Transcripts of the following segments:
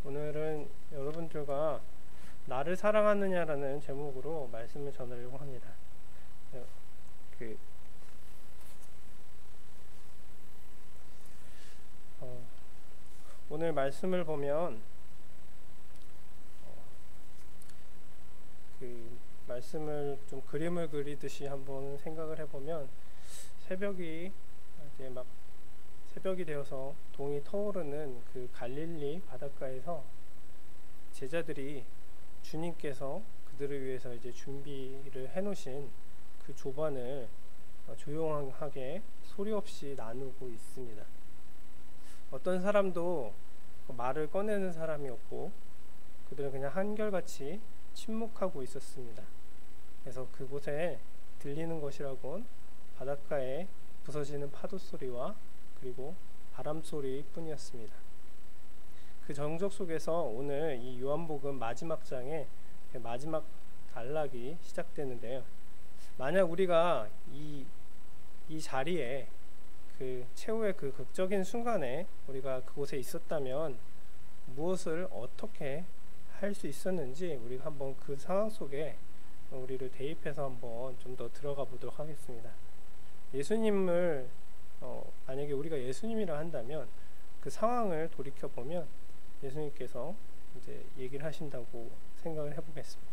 오늘은 여러분들과 나를 사랑하느냐라는 제목으로 말씀을 전하려고 합니다. 그, 오늘 말씀을 보면 그 말씀을 좀 그림을 그리듯이 한번 생각을 해보면 새벽이 이제 막 새벽이 되어서 동이 터오르는 그 갈릴리 바닷가에서 제자들이 주님께서 그들을 위해서 이제 준비를 해놓으신 그 조반을 조용하게 소리 없이 나누고 있습니다. 어떤 사람도 말을 꺼내는 사람이었고 그들은 그냥 한결같이 침묵하고 있었습니다. 그래서 그곳에 들리는 것이라곤 바닷가에 부서지는 파도 소리와 그리고 바람 소리 뿐이었습니다. 그 정적 속에서 오늘 이 요한복음 마지막 장의 마지막 단락이 시작되는데요. 만약 우리가 이 자리에 그 최후의 그 극적인 순간에 우리가 그곳에 있었다면 무엇을 어떻게 할 수 있었는지 우리가 한번 그 상황 속에 우리를 대입해서 한번 좀 더 들어가 보도록 하겠습니다. 예수님을 만약에 우리가 예수님이라 한다면 그 상황을 돌이켜 보면 예수님께서 이제 얘기를 하신다고 생각을 해보겠습니다.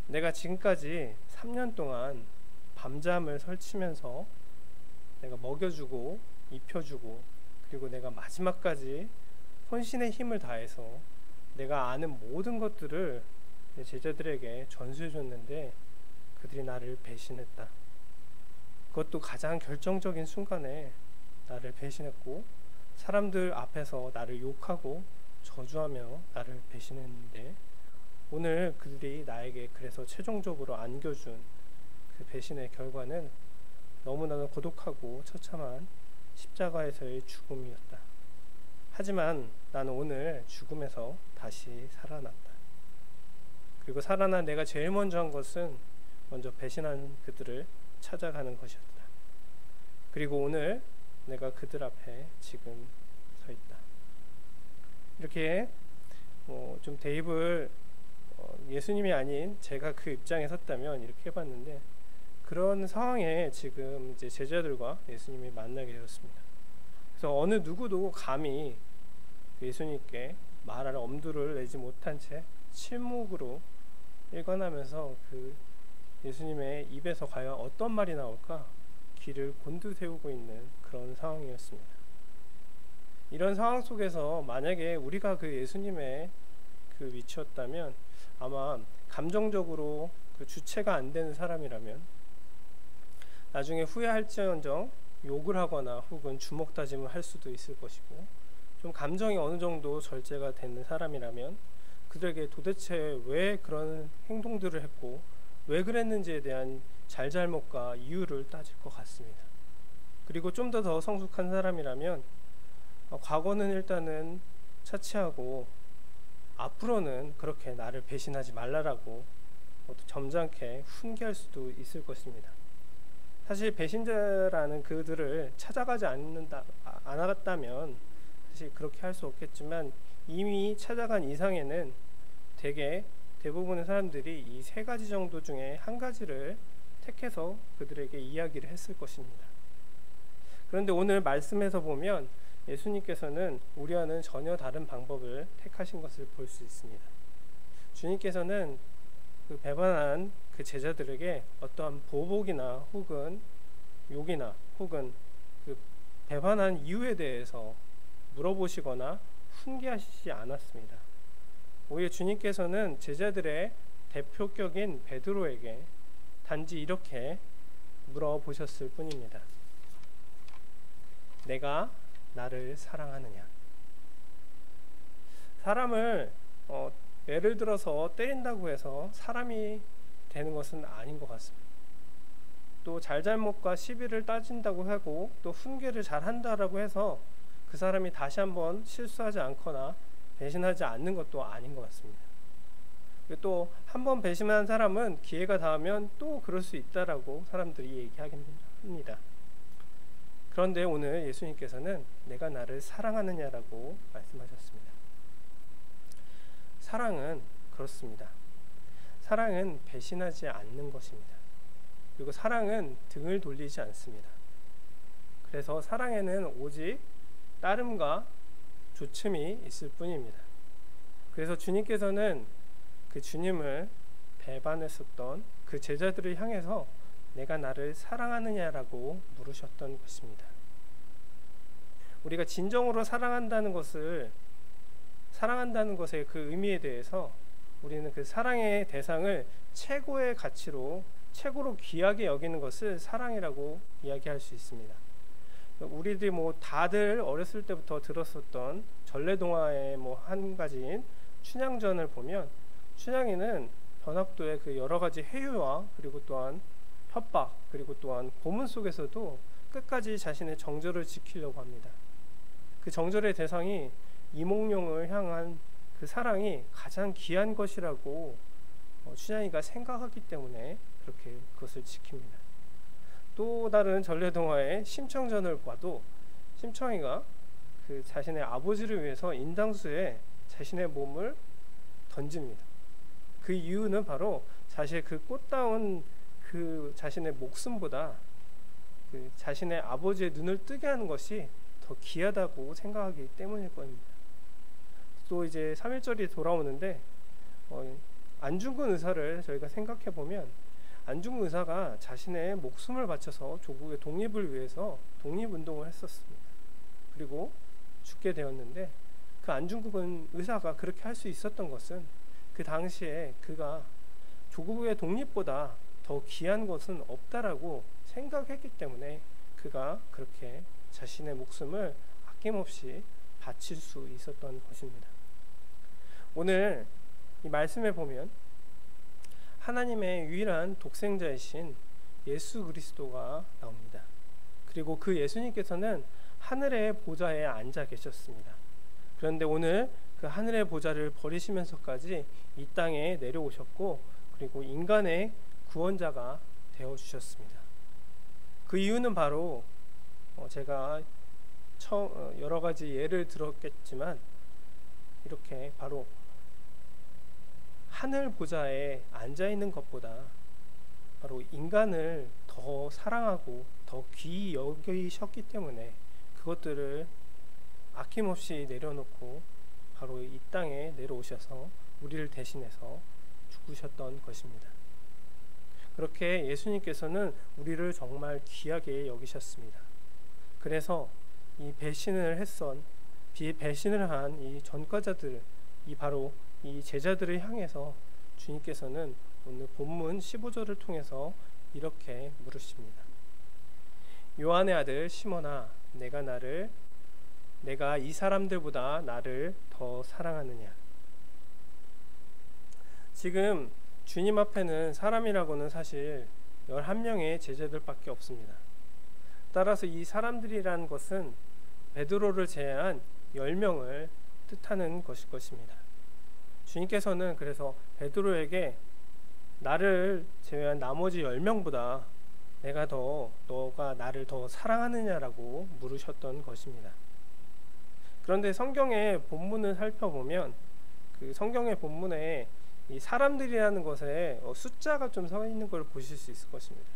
내가 지금까지 3년 동안 밤잠을 설치면서 내가 먹여주고 입혀주고 그리고 내가 마지막까지 혼신의 힘을 다해서 내가 아는 모든 것들을 내 제자들에게 전수해줬는데 그들이 나를 배신했다. 그것도 가장 결정적인 순간에 나를 배신했고 사람들 앞에서 나를 욕하고 저주하며 나를 배신했는데 오늘 그들이 나에게 그래서 최종적으로 안겨준 그 배신의 결과는 너무나도 고독하고 처참한 십자가에서의 죽음이었다. 하지만 나는 오늘 죽음에서 다시 살아났다. 그리고 살아난 내가 제일 먼저 한 것은 먼저 배신한 그들을 찾아가는 것이었다. 그리고 오늘 내가 그들 앞에 지금 서 있다. 이렇게 좀 대입을 예수님이 아닌 제가 그 입장에 섰다면 이렇게 해봤는데 그런 상황에 지금 이제 제자들과 예수님이 만나게 되었습니다. 그래서 어느 누구도 감히 예수님께 말할 엄두를 내지 못한 채 침묵으로 일관하면서 그 예수님의 입에서 과연 어떤 말이 나올까 귀를 곤두세우고 있는 그런 상황이었습니다. 이런 상황 속에서 만약에 우리가 그 예수님의 그 위치였다면 아마 감정적으로 그 주체가 안 되는 사람이라면 나중에 후회할지언정 욕을 하거나 혹은 주먹 다짐을 할 수도 있을 것이고 좀 감정이 어느 정도 절제가 되는 사람이라면 그들에게 도대체 왜 그런 행동들을 했고 왜 그랬는지에 대한 잘잘못과 이유를 따질 것 같습니다. 그리고 좀 더 성숙한 사람이라면 과거는 일단은 차치하고 앞으로는 그렇게 나를 배신하지 말라라고 점잖게 훈계할 수도 있을 것입니다. 사실 배신자라는 그들을 찾아가지 않았다면 사실 그렇게 할 수 없겠지만 이미 찾아간 이상에는 대부분의 사람들이 이 세 가지 정도 중에 한 가지를 택해서 그들에게 이야기를 했을 것입니다. 그런데 오늘 말씀에서 보면 예수님께서는 우리와는 전혀 다른 방법을 택하신 것을 볼 수 있습니다. 주님께서는 그 배반한 그 제자들에게 어떠한 보복이나 혹은 욕이나 혹은 그 배반한 이유에 대해서 물어보시거나 훈계하시지 않았습니다. 오히려 주님께서는 제자들의 대표격인 베드로에게 단지 이렇게 물어보셨을 뿐입니다. 내가 나를 사랑하느냐? 사람을 예를 들어서 때린다고 해서 사람이 되는 것은 아닌 것 같습니다. 또 잘잘못과 시비를 따진다고 하고 또 훈계를 잘한다라고 해서 그 사람이 다시 한번 실수하지 않거나 배신하지 않는 것도 아닌 것 같습니다. 또 한 번 배신한 사람은 기회가 닿으면 또 그럴 수 있다라고 사람들이 얘기하긴 합니다. 그런데 오늘 예수님께서는 내가 나를 사랑하느냐라고 말씀하셨습니다. 사랑은 그렇습니다. 사랑은 배신하지 않는 것입니다. 그리고 사랑은 등을 돌리지 않습니다. 그래서 사랑에는 오직 따름과 조춤이 있을 뿐입니다. 그래서 주님께서는 그 주님을 배반했었던 그 제자들을 향해서 내가 나를 사랑하느냐라고 물으셨던 것입니다. 우리가 진정으로 사랑한다는 것의 그 의미에 대해서 우리는 그 사랑의 대상을 최고의 가치로, 최고로 귀하게 여기는 것을 사랑이라고 이야기할 수 있습니다. 우리들이 다들 어렸을 때부터 들었었던 전래동화의 한 가지인 춘향전을 보면, 춘향이는 변학도의 그 여러 가지 회유와 그리고 또한 협박, 그리고 또한 고문 속에서도 끝까지 자신의 정절을 지키려고 합니다. 그 정절의 대상이 이몽룡을 향한 그 사랑이 가장 귀한 것이라고 춘향이가 생각하기 때문에 그렇게 그것을 지킵니다. 또 다른 전래동화의 심청전을 봐도 심청이가 그 자신의 아버지를 위해서 인당수에 자신의 몸을 던집니다. 그 이유는 바로 자신의 그 꽃다운 그 자신의 목숨보다 그 자신의 아버지의 눈을 뜨게 하는 것이 더 귀하다고 생각하기 때문일 겁니다. 또 이제 3.1절이 돌아오는데 안중근 의사를 저희가 생각해 보면, 안중근 의사가 자신의 목숨을 바쳐서 조국의 독립을 위해서 독립운동을 했었습니다. 그리고 죽게 되었는데, 그 안중근 의사가 그렇게 할 수 있었던 것은 그 당시에 그가 조국의 독립보다 더 귀한 것은 없다라고 생각했기 때문에 그가 그렇게 자신의 목숨을 아낌없이 바칠 수 있었던 것입니다. 오늘 이 말씀에 보면 하나님의 유일한 독생자이신 예수 그리스도가 나옵니다. 그리고 그 예수님께서는 하늘의 보좌에 앉아 계셨습니다. 그런데 오늘 그 하늘의 보좌를 버리시면서까지 이 땅에 내려오셨고, 그리고 인간의 구원자가 되어주셨습니다. 그 이유는 바로 제가 여러 가지 예를 들었겠지만, 이렇게 바로 하늘 보좌에 앉아있는 것보다 바로 인간을 더 사랑하고 더 귀히 여기셨기 때문에 그것들을 아낌없이 내려놓고 바로 이 땅에 내려오셔서 우리를 대신해서 죽으셨던 것입니다. 그렇게 예수님께서는 우리를 정말 귀하게 여기셨습니다. 그래서 이 배신을 한 이 전과자들, 이 바로 이 제자들을 향해서 주님께서는 오늘 본문 15절을 통해서 이렇게 물으십니다. 요한의 아들 시몬아, 내가 이 사람들보다 나를 더 사랑하느냐? 지금 주님 앞에는 사람이라고는 사실 11명의 제자들밖에 없습니다. 따라서 이 사람들이란 것은 베드로를 제외한 10명을 뜻하는 것일 것입니다. 주님께서는 그래서 베드로에게 나를 제외한 나머지 10명보다 너가 나를 더 사랑하느냐라고 물으셨던 것입니다. 그런데 성경의 본문을 살펴보면 그 성경의 본문에 이 사람들이라는 것에 숫자가 좀 서 있는 걸 보실 수 있을 것입니다.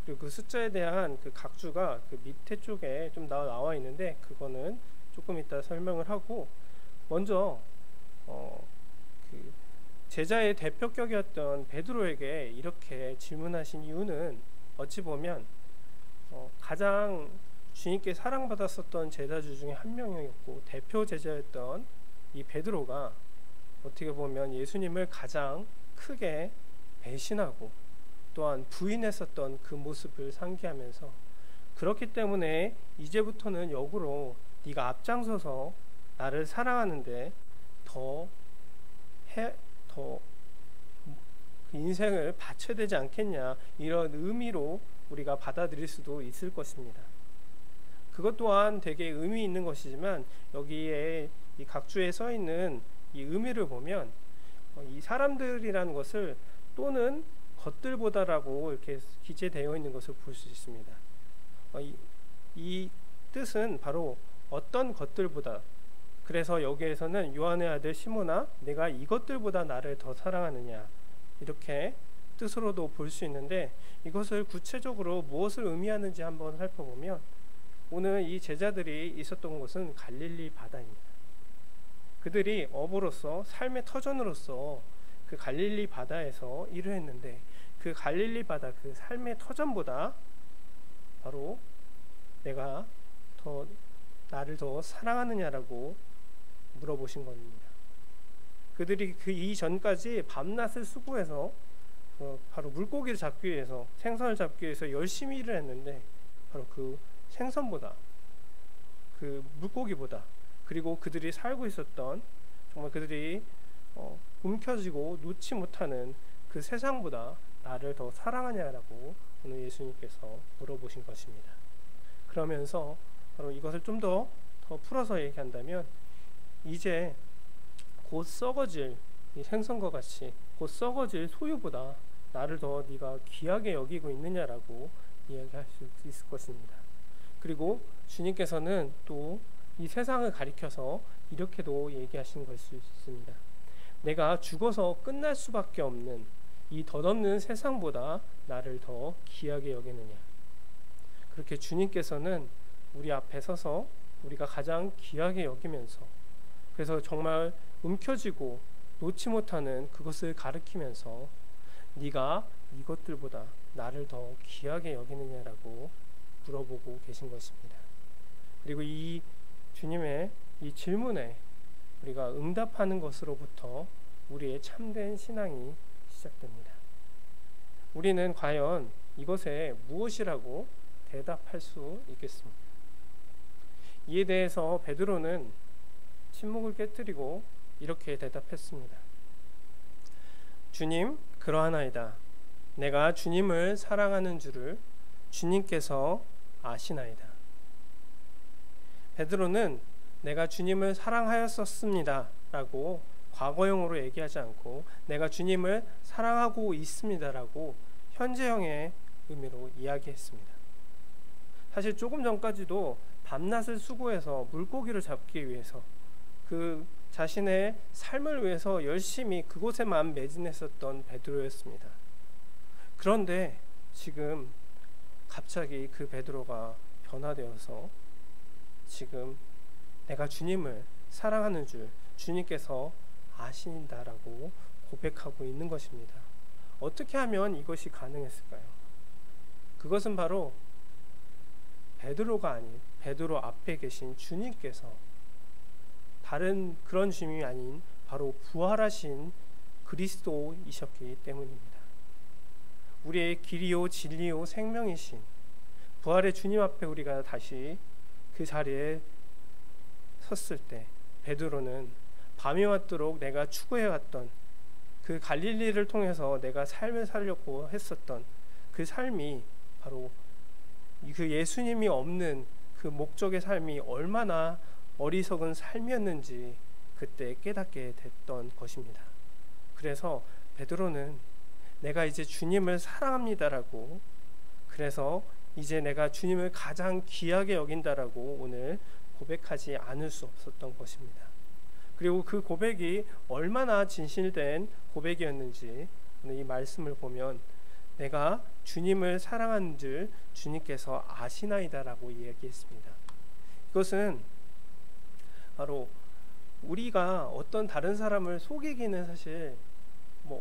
그리고 그 숫자에 대한 그 각주가 그 밑에 쪽에 좀 나와 있는데, 그거는 조금 이따 설명을 하고, 먼저 그 제자의 대표격이었던 베드로에게 이렇게 질문하신 이유는 어찌 보면 가장 주님께 사랑받았었던 제자들 중에 한 명이었고 대표 제자였던 이 베드로가 어떻게 보면 예수님을 가장 크게 배신하고 또한 부인했었던 그 모습을 상기하면서, 그렇기 때문에 이제부터는 역으로 네가 앞장서서 나를 사랑하는데 더 인생을 바쳐야 되지 않겠냐, 이런 의미로 우리가 받아들일 수도 있을 것입니다. 그것 또한 되게 의미 있는 것이지만, 여기에 이 각주에 써 있는 이 의미를 보면 이 사람들이라는 것을 또는 것들보다라고 이렇게 기재되어 있는 것을 볼 수 있습니다. 이 뜻은 바로 어떤 것들보다, 그래서 여기에서는 요한의 아들 시몬아, 내가 이것들보다 나를 더 사랑하느냐, 이렇게 뜻으로도 볼 수 있는데, 이것을 구체적으로 무엇을 의미하는지 한번 살펴보면, 오늘 이 제자들이 있었던 곳은 갈릴리 바다입니다. 그들이 어부로서, 삶의 터전으로서 그 갈릴리 바다에서 일을 했는데, 그 갈릴리 바다, 그 삶의 터전보다 바로 내가 나를 더 사랑하느냐라고 물어보신 겁니다. 그들이 그 이전까지 밤낮을 수고해서 바로 물고기를 잡기 위해서, 생선을 잡기 위해서 열심히 일을 했는데, 바로 그 생선보다, 그 물고기보다, 그리고 그들이 살고 있었던, 정말 그들이 움켜쥐고 놓지 못하는 그 세상보다 나를 더 사랑하냐라고 오늘 예수님께서 물어보신 것입니다. 그러면서 바로 이것을 좀 더 풀어서 얘기한다면, 이제 곧 썩어질 이 생선과 같이 곧 썩어질 소유보다 나를 더 네가 귀하게 여기고 있느냐라고 이야기할 수 있을 것입니다. 그리고 주님께서는 또 이 세상을 가리켜서 이렇게도 얘기하신 것일 수 있습니다. 내가 죽어서 끝날 수밖에 없는 이 덧없는 세상보다 나를 더 귀하게 여기느냐. 그렇게 주님께서는 우리 앞에 서서 우리가 가장 귀하게 여기면서, 그래서 정말 움켜쥐고 놓지 못하는 그것을 가리키면서 네가 이것들보다 나를 더 귀하게 여기느냐라고 물어보고 계신 것입니다. 그리고 이 주님의 이 질문에 우리가 응답하는 것으로부터 우리의 참된 신앙이 시작됩니다. 우리는 과연 이것에 무엇이라고 대답할 수 있겠습니까? 이에 대해서 베드로는 침묵을 깨뜨리고 이렇게 대답했습니다. 주님, 그러하나이다. 내가 주님을 사랑하는 줄을 주님께서 아시나이다. 베드로는 내가 주님을 사랑하였었습니다 라고 과거형으로 얘기하지 않고, 내가 주님을 사랑하고 있습니다 라고 현재형의 의미로 이야기했습니다. 사실 조금 전까지도 밤낮을 수고해서 물고기를 잡기 위해서, 그 자신의 삶을 위해서 열심히 그곳에만 매진했었던 베드로였습니다. 그런데 지금 갑자기 그 베드로가 변화되어서 지금 내가 주님을 사랑하는 줄 주님께서 아신다라고 고백하고 있는 것입니다. 어떻게 하면 이것이 가능했을까요? 그것은 바로 베드로가 아닌 베드로 앞에 계신 주님께서, 다른 그런 주님이 아닌 바로 부활하신 그리스도이셨기 때문입니다. 우리의 길이요 진리요 생명이신 부활의 주님 앞에 우리가 다시 그 자리에 섰을 때, 베드로는 밤이 왔도록 내가 추구해왔던 그 갈릴리를 통해서 내가 삶을 살려고 했었던 그 삶이 바로 그 예수님이 없는 그 목적의 삶이 얼마나 어리석은 삶이었는지 그때 깨닫게 됐던 것입니다. 그래서 베드로는 내가 이제 주님을 사랑합니다라고, 그래서 이제 내가 주님을 가장 귀하게 여긴다라고 오늘 고백하지 않을 수 없었던 것입니다. 그리고 그 고백이 얼마나 진실된 고백이었는지 오늘 이 말씀을 보면, 내가 주님을 사랑하는 줄 주님께서 아시나이다라고 이야기했습니다. 이것은 바로 우리가 어떤 다른 사람을 속이기는 사실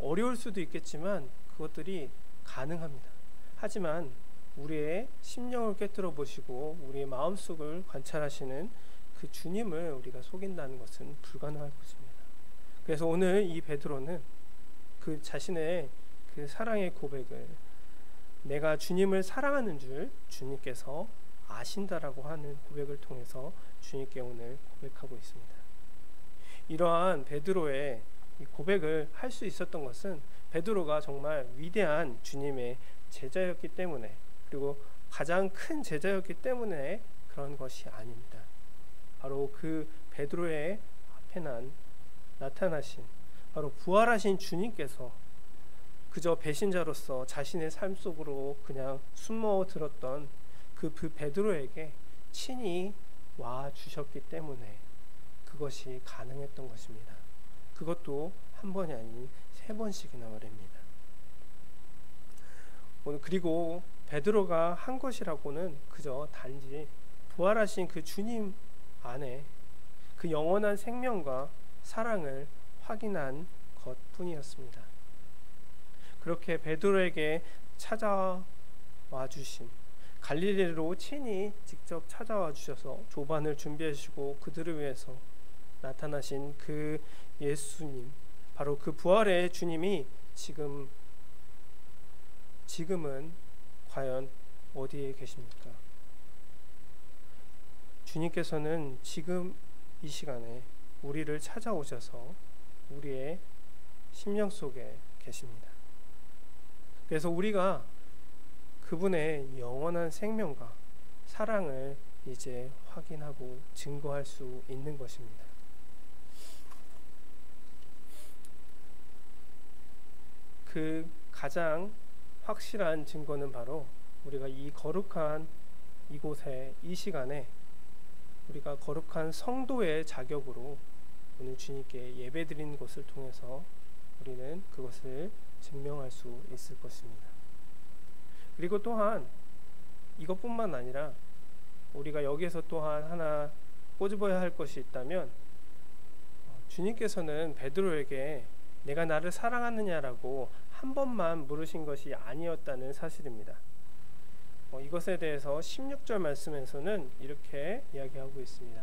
어려울 수도 있겠지만 그것들이 가능합니다. 하지만 우리의 심령을 꿰뚫어 보시고 우리의 마음속을 관찰하시는 그 주님을 우리가 속인다는 것은 불가능할 것입니다. 그래서 오늘 이 베드로는 그 자신의 그 사랑의 고백을, 내가 주님을 사랑하는 줄 주님께서 아신다라고 하는 고백을 통해서 주님께 오늘 고백하고 있습니다. 이러한 베드로의 이 고백을 할 수 있었던 것은 베드로가 정말 위대한 주님의 제자였기 때문에, 그리고 가장 큰 제자였기 때문에 그런 것이 아닙니다. 바로 그 베드로의 앞에 나타나신 바로 부활하신 주님께서 그저 배신자로서 자신의 삶 속으로 그냥 숨어 들었던 그 베드로에게 친히 와 주셨기 때문에 그것이 가능했던 것입니다. 그것도 한 번이 아닌 3번씩이나 말입니다. 그리고 베드로가 한 것이라고는 그저 단지 부활하신 그 주님 안에 그 영원한 생명과 사랑을 확인한 것뿐이었습니다. 그렇게 베드로에게 찾아와 주신, 갈릴리로 친히 직접 찾아와 주셔서 조반을 준비하시고 그들을 위해서 나타나신 그 예수님, 바로 그 부활의 주님이 지금은 과연 어디에 계십니까? 주님께서는 지금 이 시간에 우리를 찾아오셔서 우리의 심령 속에 계십니다. 그래서 우리가 그분의 영원한 생명과 사랑을 이제 확인하고 증거할 수 있는 것입니다. 그 가장 확실한 증거는 바로 우리가 이 거룩한 이곳에 이 시간에 우리가 거룩한 성도의 자격으로 오늘 주님께 예배드리는 것을 통해서 우리는 그것을 증명할 수 있을 것입니다. 그리고 또한 이것뿐만 아니라 우리가 여기에서 또한 하나 꼬집어야 할 것이 있다면, 주님께서는 베드로에게 내가 나를 사랑하느냐라고 한 번만 물으신 것이 아니었다는 사실입니다. 이것에 대해서 16절 말씀에서는 이렇게 이야기하고 있습니다.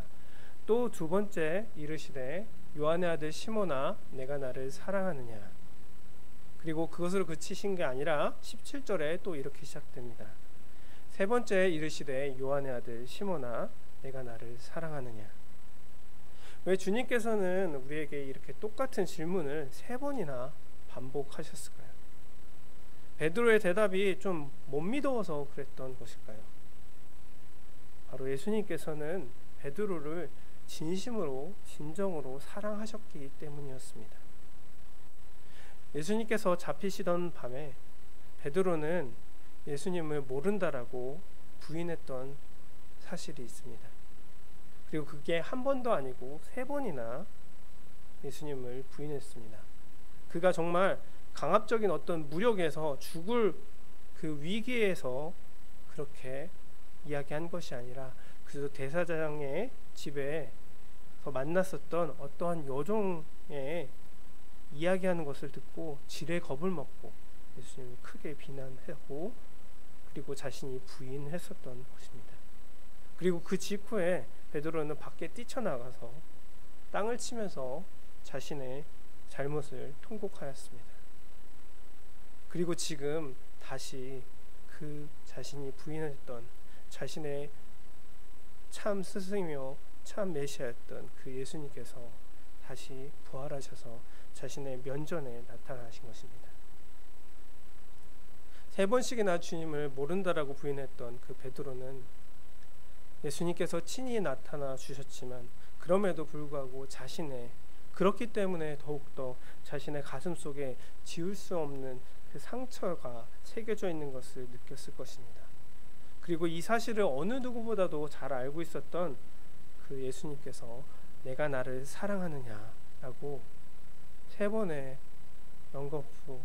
또 두 번째 이르시되 요한의 아들 시몬아 내가 나를 사랑하느냐. 그리고 그것으로 그치신 게 아니라 17절에 또 이렇게 시작됩니다. 세 번째 이르시되 요한의 아들 시몬아 내가 나를 사랑하느냐. 왜 주님께서는 우리에게 이렇게 똑같은 질문을 3번이나 반복하셨을까요? 베드로의 대답이 좀 못 믿어서 그랬던 것일까요? 바로 예수님께서는 베드로를 진심으로 진정으로 사랑하셨기 때문이었습니다. 예수님께서 잡히시던 밤에 베드로는 예수님을 모른다라고 부인했던 사실이 있습니다. 그리고 그게 한 번도 아니고 3번이나 예수님을 부인했습니다. 그가 정말 강압적인 어떤 무력에서 죽을 그 위기에서 그렇게 이야기한 것이 아니라 그래서 대사장의 집에서 만났었던 어떠한 여종의 이야기하는 것을 듣고 지레 겁을 먹고 예수님을 크게 비난하고 그리고 자신이 부인했었던 것입니다. 그리고 그 직후에 베드로는 밖에 뛰쳐나가서 땅을 치면서 자신의 잘못을 통곡하였습니다. 그리고 지금 다시 그 자신이 부인했던 자신의 참 스승이며 참 메시아였던 그 예수님께서 다시 부활하셔서 자신의 면전에 나타나신 것입니다. 3번씩이나 주님을 모른다라고 부인했던 그 베드로는 예수님께서 친히 나타나 주셨지만 그럼에도 불구하고 그렇기 때문에 더욱더 자신의 가슴 속에 지울 수 없는 그 상처가 새겨져 있는 것을 느꼈을 것입니다. 그리고 이 사실을 어느 누구보다도 잘 알고 있었던 그 예수님께서 내가 나를 사랑하느냐라고 3번의 영거푸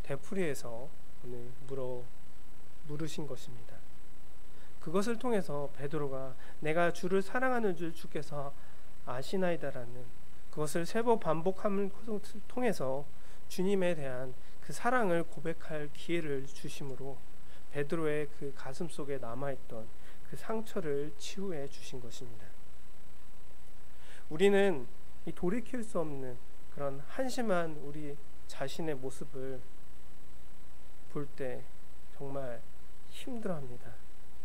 되풀이해서 오늘 물으신 것입니다. 그것을 통해서 베드로가 내가 주를 사랑하는 줄 주께서 아시나이다라는 그것을 3번 반복함을 통해서 주님에 대한 그 사랑을 고백할 기회를 주심으로 베드로의 그 가슴 속에 남아있던 그 상처를 치유해 주신 것입니다. 우리는 이 돌이킬 수 없는 그런 한심한 우리 자신의 모습을 볼 때 정말 힘들어합니다.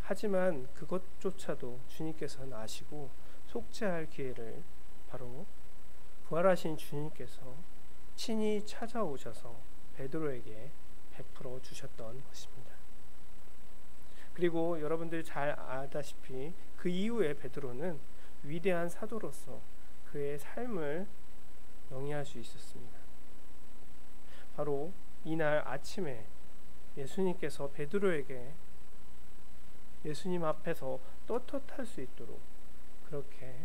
하지만 그것조차도 주님께서는 아시고 속죄할 기회를 바로 부활하신 주님께서 친히 찾아오셔서 베드로에게 베풀어 주셨던 것입니다. 그리고 여러분들이 잘 아다시피 그 이후에 베드로는 위대한 사도로서 그의 삶을 영위할 수 있었습니다. 바로 이날 아침에 예수님께서 베드로에게 예수님 앞에서 떳떳할 수 있도록 그렇게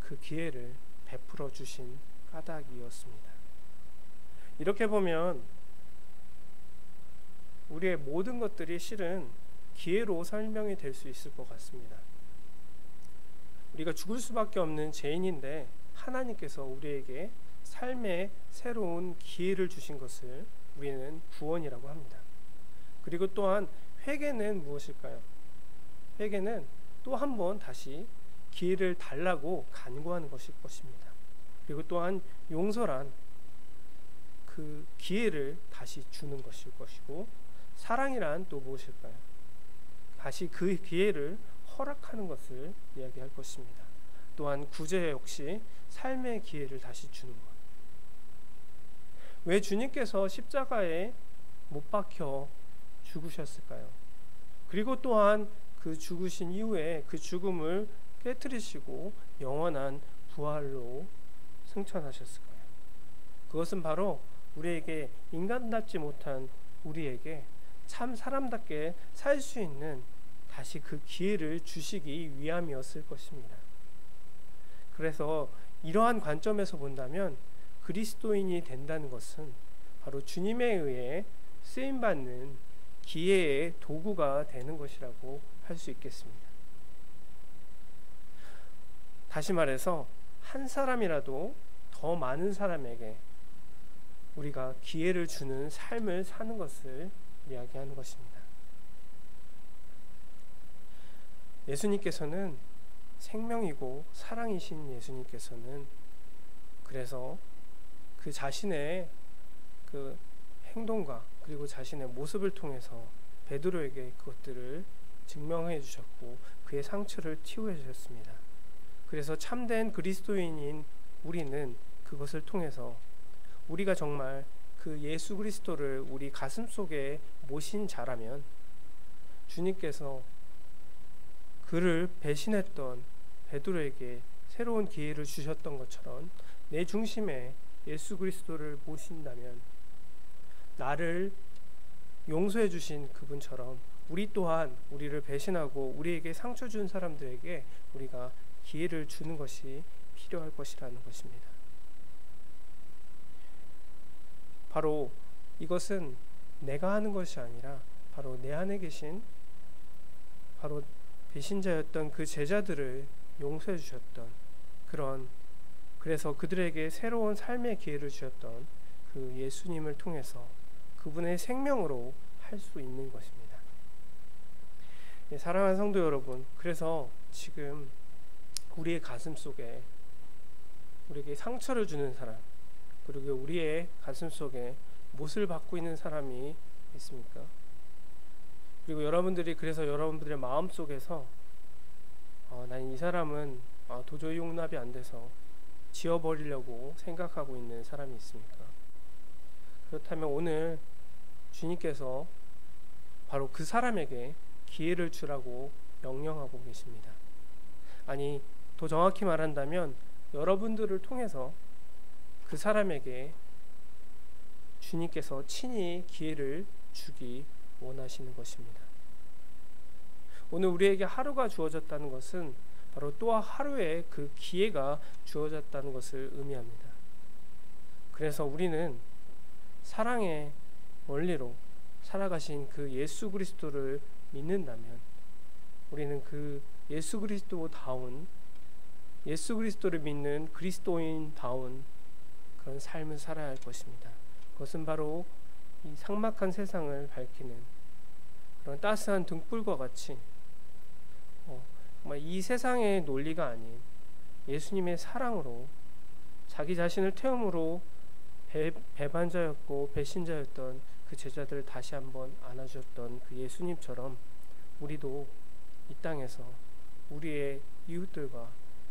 그 기회를 베풀어 주신 까닭이었습니다. 이렇게 보면 우리의 모든 것들이 실은 기회로 설명이 될 수 있을 것 같습니다. 우리가 죽을 수밖에 없는 죄인인데 하나님께서 우리에게 삶의 새로운 기회를 주신 것을 우리는 구원이라고 합니다. 그리고 또한 회개는 무엇일까요? 회개는 또 한 번 다시 기회를 달라고 간구하는 것일 것입니다. 그리고 또한 용서란 그 기회를 다시 주는 것일 것이고, 사랑이란 또 무엇일까요? 다시 그 기회를 허락하는 것을 이야기할 것입니다. 또한 구제 역시 삶의 기회를 다시 주는 것. 왜 주님께서 십자가에 못 박혀 죽으셨을까요? 그리고 또한 그 죽으신 이후에 그 죽음을 깨뜨리시고 영원한 부활로 승천하셨을까요? 그것은 바로 우리에게, 인간답지 못한 우리에게 참 사람답게 살 수 있는 다시 그 기회를 주시기 위함이었을 것입니다. 그래서 이러한 관점에서 본다면 그리스도인이 된다는 것은 바로 주님에 의해 쓰임받는 기회의 도구가 되는 것이라고 할 수 있겠습니다. 다시 말해서 한 사람이라도 더 많은 사람에게 우리가 기회를 주는 삶을 사는 것을 이야기하는 것입니다. 예수님께서는 생명이고 사랑이신 예수님께서는 그래서 그 자신의 그 행동과 그리고 자신의 모습을 통해서 베드로에게 그것들을 증명해 주셨고 그의 상처를 치유해 주셨습니다. 그래서 참된 그리스도인인 우리는 그것을 통해서 우리가 정말 그 예수 그리스도를 우리 가슴 속에 모신 자라면 주님께서 그를 배신했던 베드로에게 새로운 기회를 주셨던 것처럼 내 중심에 예수 그리스도를 모신다면 나를 용서해 주신 그분처럼 우리 또한 우리를 배신하고 우리에게 상처 준 사람들에게 우리가 기회를 주는 것이 필요할 것이라는 것입니다. 바로 이것은 내가 하는 것이 아니라 바로 내 안에 계신 바로 배신자였던 그 제자들을 용서해 주셨던 그래서 그들에게 새로운 삶의 기회를 주셨던 그 예수님을 통해서 그분의 생명으로 할 수 있는 것입니다. 사랑하는 성도 여러분, 그래서 지금 우리의 가슴 속에 우리에게 상처를 주는 사람, 그리고 우리의 가슴 속에 못을 받고 있는 사람이 있습니까? 그리고 그래서 여러분들의 마음 속에서 난 이 사람은 도저히 용납이 안 돼서 지워버리려고 생각하고 있는 사람이 있습니까? 그렇다면 오늘 주님께서 바로 그 사람에게 기회를 주라고 명령하고 계십니다. 아니, 더 정확히 말한다면 여러분들을 통해서 그 사람에게 주님께서 친히 기회를 주기 원하시는 것입니다. 오늘 우리에게 하루가 주어졌다는 것은 바로 또 하루의 그 기회가 주어졌다는 것을 의미합니다. 그래서 우리는 사랑의 원리로 살아가신 그 예수 그리스도를 믿는다면 우리는 그 예수 그리스도다운, 예수 그리스도를 믿는 그리스도인다운 그런 삶을 살아야 할 것입니다. 그것은 바로 이 삭막한 세상을 밝히는 그런 따스한 등불과 같이 정말 이 세상의 논리가 아닌 예수님의 사랑으로 자기 자신을 태움으로 배반자였고 배신자였던 그 제자들을 다시 한번 안아주셨던 그 예수님처럼 우리도 이 땅에서 우리의 이웃들과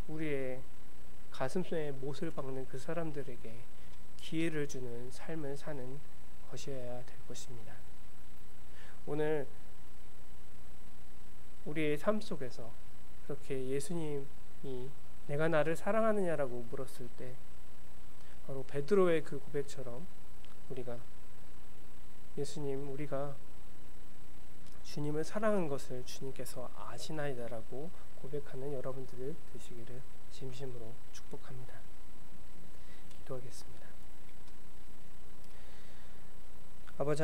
우리의 가슴속에 못을 박는 그 사람들에게 기회를 주는 삶을 사는 것이어야 될 것입니다. 오늘 우리의 삶 속에서 그렇게 예수님이 내가 나를 사랑하느냐라고 물었을 때 바로 베드로의 그 고백처럼 우리가 예수님, 우리가 주님을 사랑한 것을 주님께서 아시나이다라고 고백하는 여러분들 되시기를 진심으로 축복합니다. 기도하겠습니다. 아버지